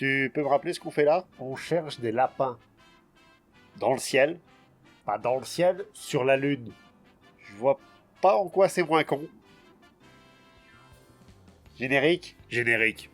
Tu peux me rappeler ce qu'on fait là? On cherche des lapins. Dans le ciel? Pas dans le ciel, sur la lune. Je vois pas en quoi c'est moins con. Générique? Générique.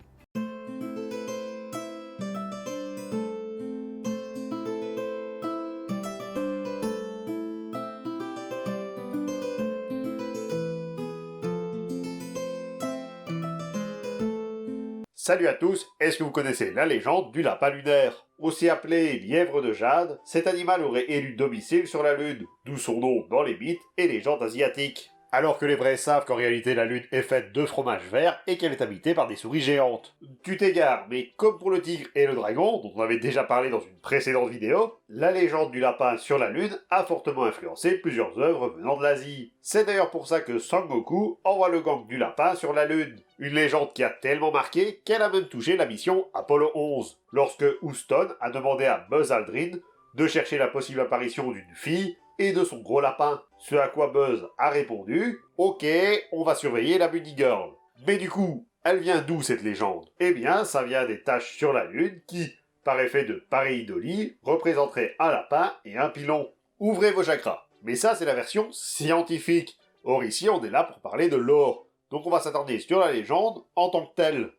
Salut à tous, est-ce que vous connaissez la légende du lapin lunaire? Aussi appelé lièvre de jade, cet animal aurait élu domicile sur la Lune, d'où son nom dans les mythes et légendes asiatiques. Alors que les vrais savent qu'en réalité la Lune est faite de fromage vert et qu'elle est habitée par des souris géantes. Tu t'égares, mais comme pour le tigre et le dragon, dont on avait déjà parlé dans une précédente vidéo, la légende du lapin sur la Lune a fortement influencé plusieurs œuvres venant de l'Asie. C'est d'ailleurs pour ça que Sangoku envoie le gang du lapin sur la Lune. Une légende qui a tellement marqué qu'elle a même touché la mission Apollo 11, lorsque Houston a demandé à Buzz Aldrin de chercher la possible apparition d'une fille et de son gros lapin. Ce à quoi Buzz a répondu « Ok, on va surveiller la Bunny Girl ». Mais du coup, elle vient d'où cette légende? Eh bien, ça vient des taches sur la Lune qui, par effet de pareidolie, représenteraient un lapin et un pilon. Ouvrez vos chakras. Mais ça, c'est la version scientifique. Or ici, on est là pour parler de lore. Donc on va s'attarder sur la légende en tant que telle.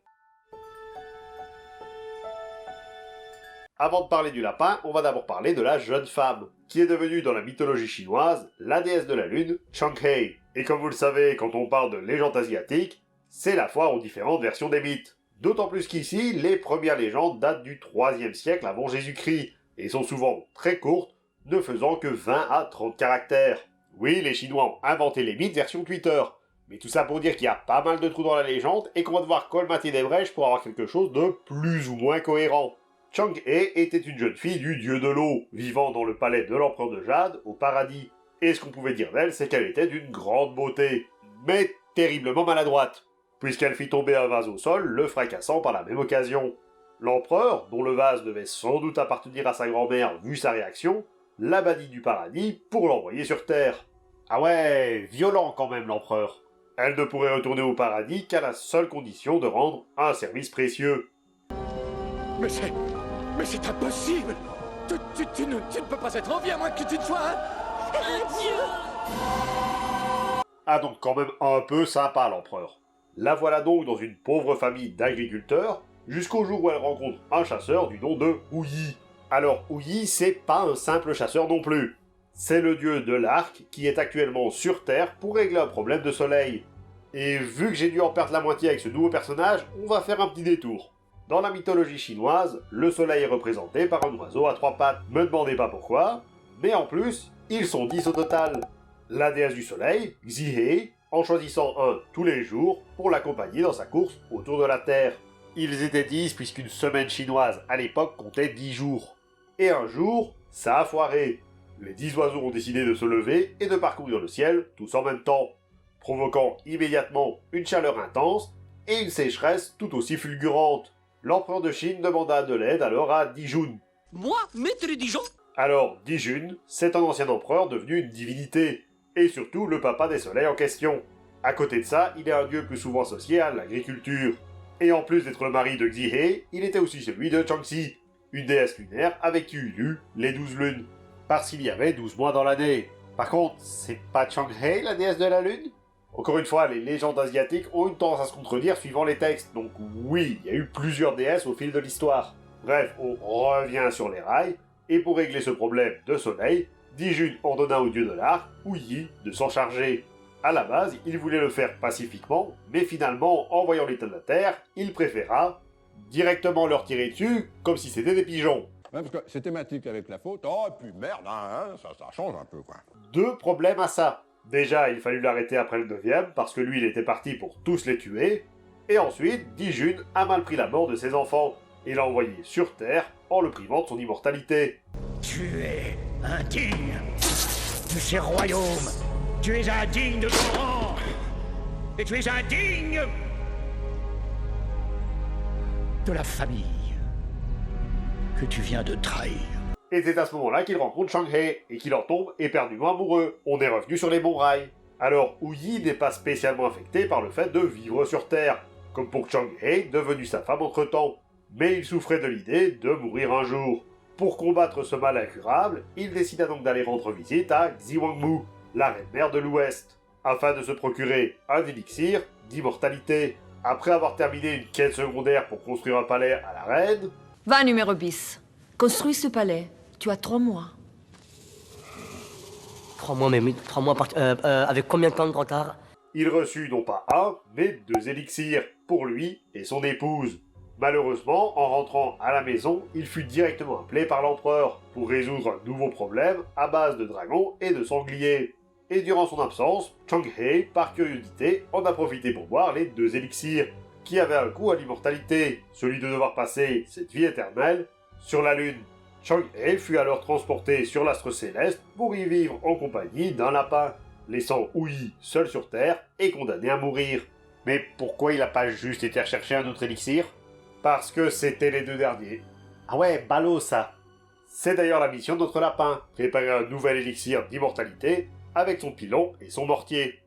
Avant de parler du lapin, on va d'abord parler de la jeune femme, qui est devenue dans la mythologie chinoise la déesse de la lune, Chang'e. Et comme vous le savez, quand on parle de légende asiatique, c'est la foire aux différentes versions des mythes. D'autant plus qu'ici, les premières légendes datent du 3e siècle avant Jésus-Christ, et sont souvent très courtes, ne faisant que 20 à 30 caractères. Oui, les Chinois ont inventé les mythes version Twitter, mais tout ça pour dire qu'il y a pas mal de trous dans la légende, et qu'on va devoir colmater des brèches pour avoir quelque chose de plus ou moins cohérent. Chang'e était une jeune fille du dieu de l'eau, vivant dans le palais de l'empereur de Jade, au paradis. Et ce qu'on pouvait dire d'elle, c'est qu'elle était d'une grande beauté, mais terriblement maladroite, puisqu'elle fit tomber un vase au sol, le fracassant par la même occasion. L'empereur, dont le vase devait sans doute appartenir à sa grand-mère vu sa réaction, la bannit du paradis pour l'envoyer sur Terre. Ah ouais, violent quand même l'empereur. Elle ne pourrait retourner au paradis qu'à la seule condition de rendre un service précieux. Mais c'est impossible. Tu ne peux pas être en vie à moins que tu ne sois un dieu. Ah donc quand même un peu sympa l'empereur. La voilà donc dans une pauvre famille d'agriculteurs, jusqu'au jour où elle rencontre un chasseur du nom de Houyi. Alors Houyi, c'est pas un simple chasseur non plus. C'est le dieu de l'arc qui est actuellement sur Terre pour régler un problème de soleil. Et vu que j'ai dû en perdre la moitié avec ce nouveau personnage, on va faire un petit détour. Dans la mythologie chinoise, le soleil est représenté par un oiseau à 3 pattes. Me demandez pas pourquoi, mais en plus, ils sont 10 au total. La déesse du soleil, Xihé, en choisissant un tous les jours pour l'accompagner dans sa course autour de la Terre. Ils étaient 10 puisqu'une semaine chinoise à l'époque comptait 10 jours. Et un jour, ça a foiré. Les 10 oiseaux ont décidé de se lever et de parcourir le ciel tous en même temps, provoquant immédiatement une chaleur intense et une sécheresse tout aussi fulgurante. L'empereur de Chine demanda de l'aide alors à Dijun. Moi, maître Dijon? Alors, Dijun, c'est un ancien empereur devenu une divinité, et surtout le papa des soleils en question. À côté de ça, il est un dieu plus souvent associé à l'agriculture. Et en plus d'être le mari de Xihé, il était aussi celui de Changxi, une déesse lunaire avec qui il eut les 12 lunes. Parce qu'il y avait 12 mois dans l'année. Par contre, c'est pas Chang'e la déesse de la lune? Encore une fois, les légendes asiatiques ont une tendance à se contredire suivant les textes, donc oui, il y a eu plusieurs déesses au fil de l'histoire. Bref, on revient sur les rails, et pour régler ce problème de soleil, Dijun ordonna au dieu de l'arc, Houyi, de s'en charger. À la base, il voulait le faire pacifiquement, mais finalement, en voyant l'état de la Terre, il préféra directement leur tirer dessus, comme si c'était des pigeons. Ouais, parce que c'est thématique avec la faute. Oh, et puis merde, hein, ça change un peu, quoi. Deux problèmes à ça. Déjà, il fallut l'arrêter après le 9e, parce que lui, il était parti pour tous les tuer. Et ensuite, Dijun a mal pris la mort de ses enfants, et l'a envoyé sur Terre, en le privant de son immortalité. Tu es indigne de ces royaumes. Tu es indigne de ton rang. Et tu es indigne de la famille que tu viens de trahir. Et c'est à ce moment-là qu'il rencontre Chang'e, et qu'il en tombe éperdument amoureux. On est revenu sur les bons rails. Alors, Houyi n'est pas spécialement affecté par le fait de vivre sur Terre, comme pour Chang'e, devenu sa femme entre-temps. mais il souffrait de l'idée de mourir un jour. Pour combattre ce mal incurable, il décida donc d'aller rendre visite à Xiwangmu, la reine-mère de l'Ouest, afin de se procurer un élixir d'immortalité. Après avoir terminé une quête secondaire pour construire un palais à la reine, Va numéro bis. Construis ce palais. Tu as 3 mois. 3 mois, mais 3 mois avec combien de temps de retard? il reçut non pas un, mais 2 élixirs, pour lui et son épouse. Malheureusement, en rentrant à la maison, il fut directement appelé par l'empereur pour résoudre un nouveau problème à base de dragons et de sangliers. Et durant son absence, Chang-hei, par curiosité, en a profité pour boire les 2 élixirs, qui avaient un coût à l'immortalité, celui de devoir passer cette vie éternelle sur la Lune. Chang-hei fut alors transporté sur l'astre céleste pour y vivre en compagnie d'un lapin, laissant Ouyi seul sur Terre et condamné à mourir. Mais pourquoi il n'a pas juste été rechercher un autre élixir? Parce que c'était les 2 derniers. Ah ouais, ballot ça. C'est d'ailleurs la mission de notre lapin, préparer un nouvel élixir d'immortalité avec son pilon et son mortier.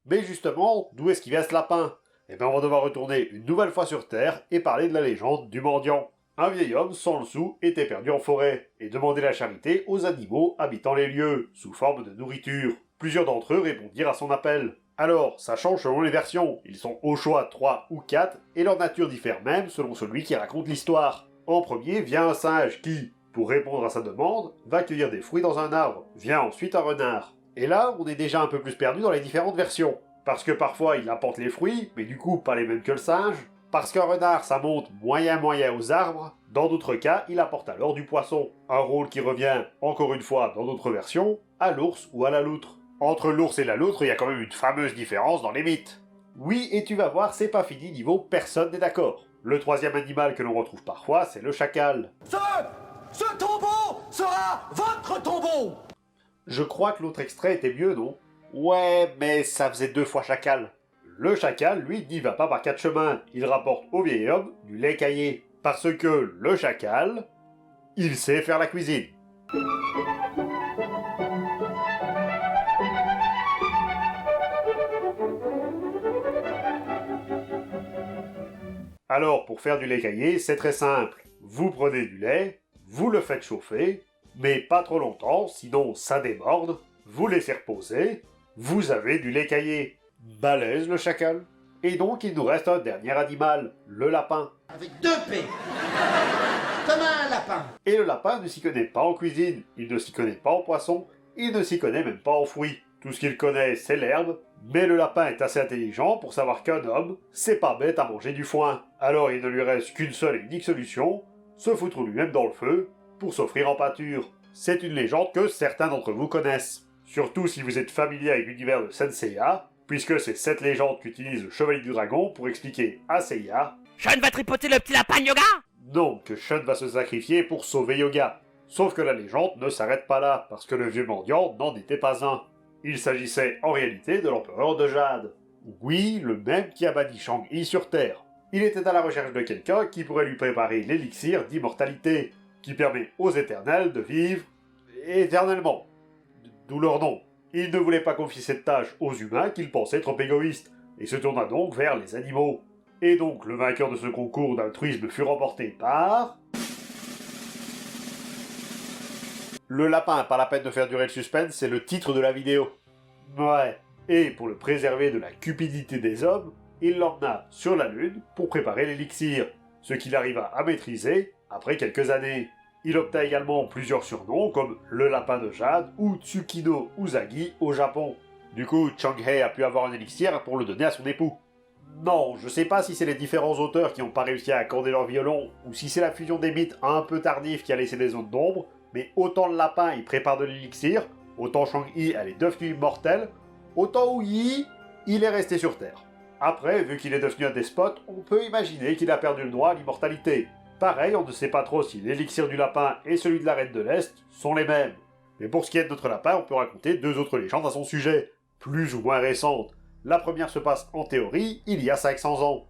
Mais justement, d'où est-ce qu'il vient ce lapin? Eh bien on va devoir retourner une nouvelle fois sur Terre et parler de la légende du mendiant. Un vieil homme sans le sou était perdu en forêt et demandait la charité aux animaux habitant les lieux, sous forme de nourriture. Plusieurs d'entre eux répondirent à son appel. Alors, ça change selon les versions, ils sont au choix 3 ou 4, et leur nature diffère même selon celui qui raconte l'histoire. En premier vient un singe qui, pour répondre à sa demande, va cueillir des fruits dans un arbre. Vient ensuite un renard. Et là, on est déjà un peu plus perdu dans les différentes versions. Parce que parfois il apporte les fruits, mais du coup pas les mêmes que le singe. Parce qu'un renard ça monte moyen aux arbres. Dans d'autres cas, il apporte alors du poisson. Un rôle qui revient, encore une fois dans d'autres versions, à l'ours ou à la loutre. Entre l'ours et la loutre, il y a quand même une fameuse différence dans les mythes. Oui, et tu vas voir, c'est pas fini niveau personne n'est d'accord. Le troisième animal que l'on retrouve parfois, c'est le chacal. Ce tombeau sera votre tombeau! Je crois que l'autre extrait était mieux, non? Ouais, mais ça faisait 2 fois chacal. Le chacal, lui, n'y va pas par 4 chemins. Il rapporte au vieil homme du lait caillé. Parce que le chacal, il sait faire la cuisine. Alors, pour faire du lait caillé, c'est très simple. Vous prenez du lait, vous le faites chauffer, mais pas trop longtemps, sinon ça déborde. Vous laissez reposer, vous avez du lait caillé. Balèze le chacal. Et donc il nous reste un dernier animal, le lapin. Avec 2 P. Comme un lapin. Et le lapin ne s'y connaît pas en cuisine, il ne s'y connaît pas en poisson, il ne s'y connaît même pas en fruits. Tout ce qu'il connaît, c'est l'herbe, mais le lapin est assez intelligent pour savoir qu'un homme, c'est pas bête à manger du foin. Alors il ne lui reste qu'une seule et unique solution, se foutre lui-même dans le feu, pour s'offrir en pâture. C'est une légende que certains d'entre vous connaissent. Surtout si vous êtes familier avec l'univers de Senseiya, puisque c'est cette légende qu'utilise le Chevalier du Dragon pour expliquer à Seiya Sean va tripoter le petit lapin de Yoga? non, que Shun va se sacrifier pour sauver Yoga. Sauf que la légende ne s'arrête pas là, parce que le vieux mendiant n'en était pas un. Il s'agissait en réalité de l'empereur de Jade. Oui, le même qui a banni Shang-Hi sur Terre. Il était à la recherche de quelqu'un qui pourrait lui préparer l'élixir d'immortalité, qui permet aux éternels de vivre éternellement. D'où leur nom. Il ne voulait pas confier cette tâche aux humains qu'il pensait trop égoïstes, et se tourna donc vers les animaux. Et donc le vainqueur de ce concours d'altruisme fut remporté par... Le lapin, pas la peine de faire durer le suspense, c'est le titre de la vidéo. Ouais. Et pour le préserver de la cupidité des hommes, il l'emmena sur la Lune pour préparer l'élixir, ce qu'il arriva à maîtriser après quelques années. Il obtint également plusieurs surnoms comme le lapin de Jade ou Tsukino Usagi au Japon. Du coup, Chang-hei a pu avoir un élixir pour le donner à son époux. Non, je sais pas si c'est les différents auteurs qui n'ont pas réussi à accorder leur violon, ou si c'est la fusion des mythes un peu tardive qui a laissé des zones d'ombre, mais autant le lapin il prépare de l'élixir, autant Shang-Hi elle est devenue immortelle, autant Ouyi il est resté sur Terre. Après, vu qu'il est devenu un despote, on peut imaginer qu'il a perdu le droit à l'immortalité. Pareil, on ne sait pas trop si l'élixir du lapin et celui de la reine de l'Est sont les mêmes. Mais pour ce qui est de notre lapin, on peut raconter 2 autres légendes à son sujet, plus ou moins récentes. La première se passe en théorie, il y a 500 ans.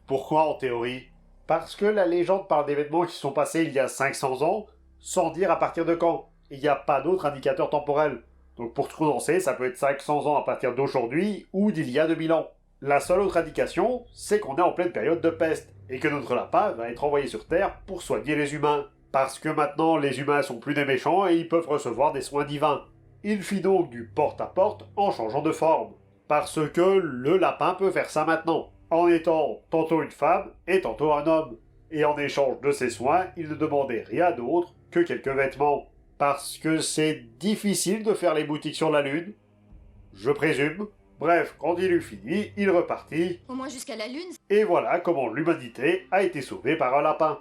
Pourquoi en théorie? Parce que la légende parle d'événements qui se sont passés il y a 500 ans, sans dire à partir de quand. Il n'y a pas d'autre indicateur temporel. Donc pour condenser, ça peut être 500 ans à partir d'aujourd'hui ou d'il y a 2000 ans. La seule autre indication, c'est qu'on est en pleine période de peste, et que notre lapin va être envoyé sur Terre pour soigner les humains. Parce que maintenant, les humains sont plus des méchants et ils peuvent recevoir des soins divins. Il fit donc du porte-à-porte en changeant de forme. Parce que le lapin peut faire ça maintenant, en étant tantôt une femme et tantôt un homme. Et en échange de ses soins, il ne demandait rien d'autre que quelques vêtements. Parce que c'est difficile de faire les boutiques sur la Lune, je présume. Bref, quand il eut fini, il repartit. Au moins jusqu'à la Lune. Et voilà comment l'humanité a été sauvée par un lapin.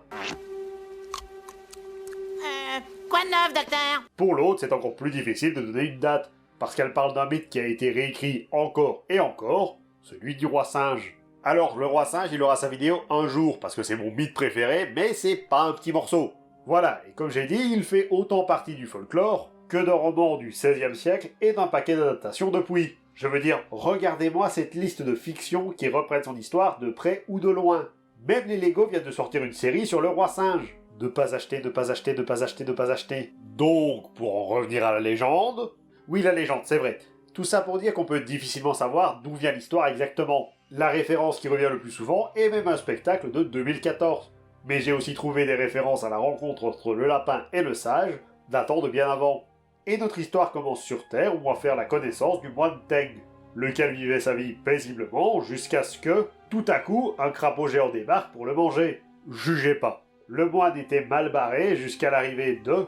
Quoi de neuf, docteur? Pour l'autre, c'est encore plus difficile de donner une date, parce qu'elle parle d'un mythe qui a été réécrit encore et encore, celui du roi singe. Alors, le roi singe, il aura sa vidéo un jour, parce que c'est mon mythe préféré, mais c'est pas un petit morceau. Voilà, et comme j'ai dit, il fait autant partie du folklore que d'un roman du XVIe siècle et d'un paquet d'adaptations depuis. Je veux dire, regardez-moi cette liste de fictions qui reprennent son histoire de près ou de loin. Même les Lego viennent de sortir une série sur le roi singe. De pas acheter, de pas acheter, de pas acheter, de pas acheter. Donc, pour en revenir à la légende... Oui, la légende, c'est vrai. Tout ça pour dire qu'on peut difficilement savoir d'où vient l'histoire exactement. La référence qui revient le plus souvent est même un spectacle de 2014. Mais j'ai aussi trouvé des références à la rencontre entre le lapin et le sage, datant de bien avant. Et notre histoire commence sur Terre où on va faire la connaissance du moine Teng, lequel vivait sa vie paisiblement jusqu'à ce que, tout à coup, un crapaud géant débarque pour le manger. Jugez pas. Le moine était mal barré jusqu'à l'arrivée de...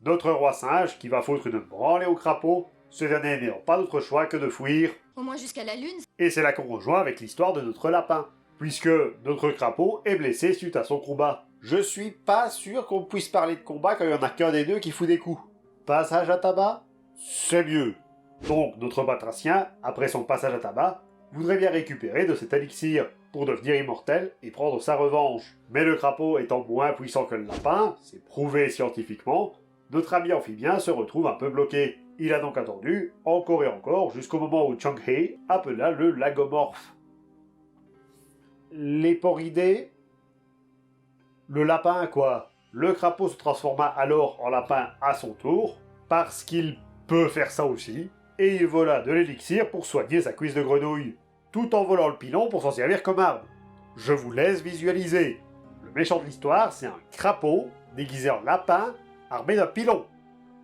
notre roi singe qui va foutre une branlée au crapaud, ce dernier n'ayant pas d'autre choix que de fuir. Au moins jusqu'à la Lune. Et c'est là qu'on rejoint avec l'histoire de notre lapin, puisque notre crapaud est blessé suite à son combat. Je suis pas sûr qu'on puisse parler de combat quand il y en a qu'un des deux qui fout des coups. Passage à tabac? C'est mieux. Donc notre batracien, après son passage à tabac, voudrait bien récupérer de cet élixir pour devenir immortel et prendre sa revanche. Mais le crapaud étant moins puissant que le lapin, c'est prouvé scientifiquement, notre ami amphibien se retrouve un peu bloqué. Il a donc attendu, encore et encore, jusqu'au moment où Chang-hei appela le lagomorphe. Les poridés? Le lapin, quoi. Le crapaud se transforma alors en lapin à son tour, parce qu'il peut faire ça aussi, et il vola de l'élixir pour soigner sa cuisse de grenouille, tout en volant le pilon pour s'en servir comme arme. Je vous laisse visualiser. Le méchant de l'histoire, c'est un crapaud, déguisé en lapin, armé d'un pilon.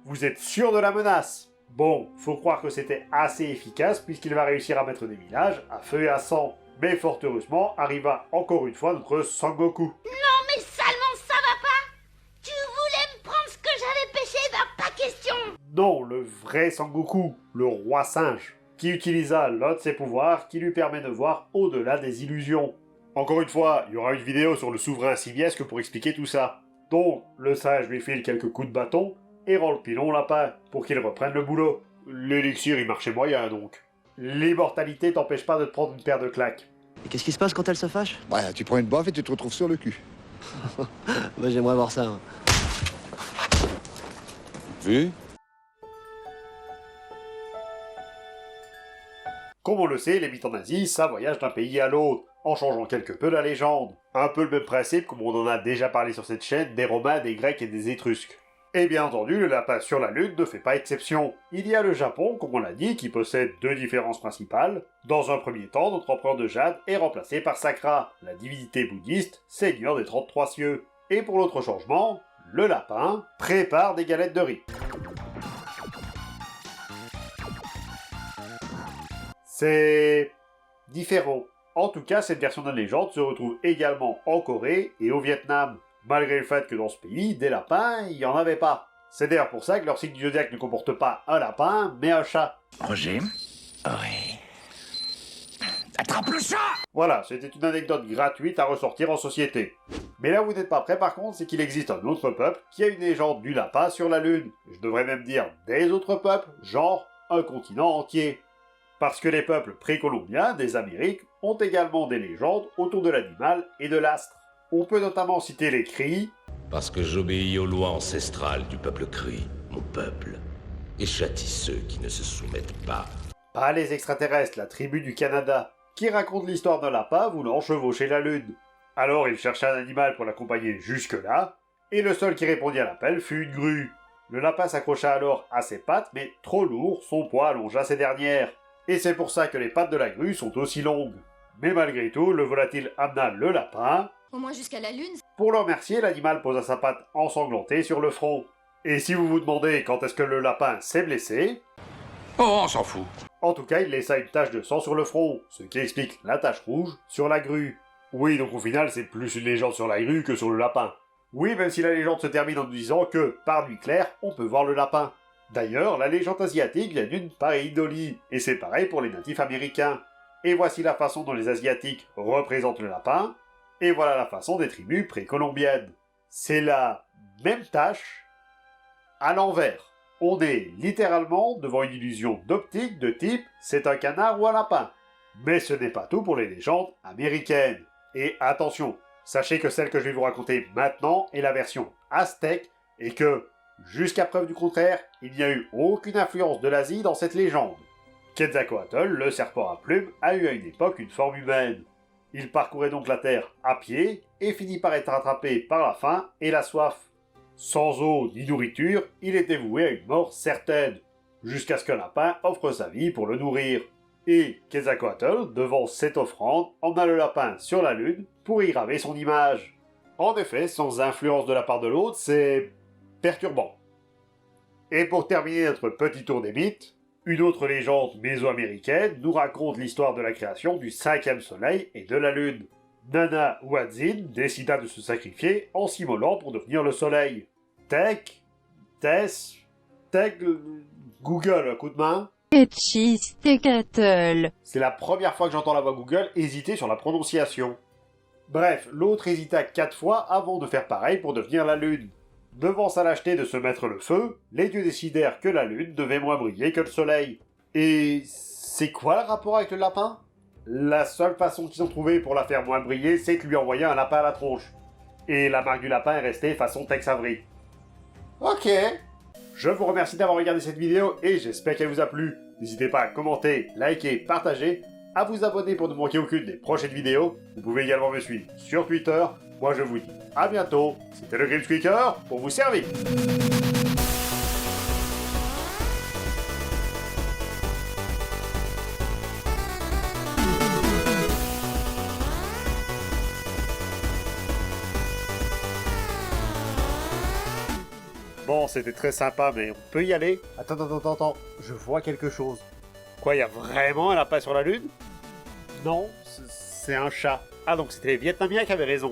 Vous êtes sûr de la menace? Bon, faut croire que c'était assez efficace puisqu'il va réussir à mettre des villages à feu et à sang. Mais fort heureusement, arriva encore une fois notre Sangoku. Non mais salement ça va pas! Tu voulais me prendre ce que j'avais pêché, bah pas question! Non, le vrai Sangoku, le roi singe, qui utilisa l'un de ses pouvoirs qui lui permet de voir au-delà des illusions. Encore une fois, il y aura une vidéo sur le souverain simiesque pour expliquer tout ça. Donc, le sage lui file quelques coups de bâton et rend le pilon lapin pour qu'il reprenne le boulot. L'élixir, il marchait moyen donc. L'immortalité t'empêche pas de te prendre une paire de claques. Et qu'est-ce qui se passe quand elle se fâche? Ouais, tu prends une baffe et tu te retrouves sur le cul. Bah, j'aimerais voir ça. Hein. Vu? Comme on le sait, les mythes en Asie, ça voyage d'un pays à l'autre, en changeant quelque peu la légende. Un peu le même principe, comme on en a déjà parlé sur cette chaîne, des Romains, des Grecs et des Étrusques. Et bien entendu, le lapin sur la Lune ne fait pas exception. Il y a le Japon, comme on l'a dit, qui possède deux différences principales. Dans un premier temps, notre empereur de jade est remplacé par Sakra, la divinité bouddhiste, seigneur des 33 cieux. Et pour l'autre changement, le lapin prépare des galettes de riz. C'est différent. En tout cas, cette version de la légende se retrouve également en Corée et au Vietnam, malgré le fait que dans ce pays, des lapins, il n'y en avait pas. C'est d'ailleurs pour ça que leur signe du zodiaque ne comporte pas un lapin, mais un chat. Roger? Oui. Attrape le chat! Voilà, c'était une anecdote gratuite à ressortir en société. Mais là où vous n'êtes pas prêt par contre, c'est qu'il existe un autre peuple qui a une légende du lapin sur la Lune. Je devrais même dire des autres peuples, genre un continent entier. Parce que les peuples précolombiens des Amériques ont également des légendes autour de l'animal et de l'astre. On peut notamment citer les cris. Parce que j'obéis aux lois ancestrales du peuple Cri, mon peuple, et châtie ceux qui ne se soumettent pas. Pas les extraterrestres, la tribu du Canada, qui raconte l'histoire d'un lapin voulant chevaucher la Lune. Alors il chercha un animal pour l'accompagner jusque-là, Et le seul qui répondit à l'appel fut une grue. Le lapin s'accrocha alors à ses pattes, mais trop lourd, son poids allongea ces dernières. Et c'est pour ça que les pattes de la grue sont aussi longues. Mais malgré tout, le volatile amena le lapin. Au moins jusqu'à la lune. Pour le remercier, l'animal posa sa patte ensanglantée sur le front. Et si vous vous demandez quand est-ce que le lapin s'est blessé... Oh, on s'en fout. En tout cas, il laissa une tache de sang sur le front, ce qui explique la tache rouge sur la grue. Oui, donc au final, c'est plus une légende sur la grue que sur le lapin. Oui, même si la légende se termine en nous disant que, par nuit claire, on peut voir le lapin. D'ailleurs, la légende asiatique vient d'une pareidolie, et c'est pareil pour les natifs américains. Et voici la façon dont les Asiatiques représentent le lapin, et voilà la façon des tribus précolombiennes. C'est la même tache à l'envers. On est littéralement devant une illusion d'optique de type c'est un canard ou un lapin. Mais ce n'est pas tout pour les légendes américaines. Et attention, sachez que celle que je vais vous raconter maintenant est la version aztèque et que, jusqu'à preuve du contraire, il n'y a eu aucune influence de l'Asie dans cette légende. Quetzalcoatl, le serpent à plumes, a eu à une époque une forme humaine. Il parcourait donc la terre à pied et finit par être attrapé par la faim et la soif. Sans eau ni nourriture, il était voué à une mort certaine, jusqu'à ce qu'un lapin offre sa vie pour le nourrir. Et Quetzalcoatl, devant cette offrande, emmena le lapin sur la lune pour y graver son image. En effet, sans influence de la part de l'autre, c'est perturbant. Et pour terminer notre petit tour des mythes, une autre légende mésoaméricaine nous raconte l'histoire de la création du 5e soleil et de la lune. Nana Huatzin décida de se sacrifier en s'immolant pour devenir le soleil. Google, un coup de main. C'est la première fois que j'entends la voix Google hésiter sur la prononciation. Bref, l'autre hésita 4 fois avant de faire pareil pour devenir la lune. Devant sa lâcheté de se mettre le feu, les dieux décidèrent que la lune devait moins briller que le soleil. Et c'est quoi le rapport avec le lapin? La seule façon qu'ils ont trouvé pour la faire moins briller, c'est de lui envoyer un lapin à la tronche. Et la marque du lapin est restée façon Tex Avery. Ok. Je vous remercie d'avoir regardé cette vidéo et j'espère qu'elle vous a plu. N'hésitez pas à commenter, liker, partager, à vous abonner pour ne manquer aucune des prochaines vidéos. Vous pouvez également me suivre sur Twitter. Moi je vous dis à bientôt. C'était le Grim Squeaker pour vous servir. Bon, c'était très sympa, mais on peut y aller? Attends, je vois quelque chose. Quoi, y a vraiment un lapin sur la lune? Non, c'est un chat. Ah, donc c'était les Vietnamiens qui avaient raison.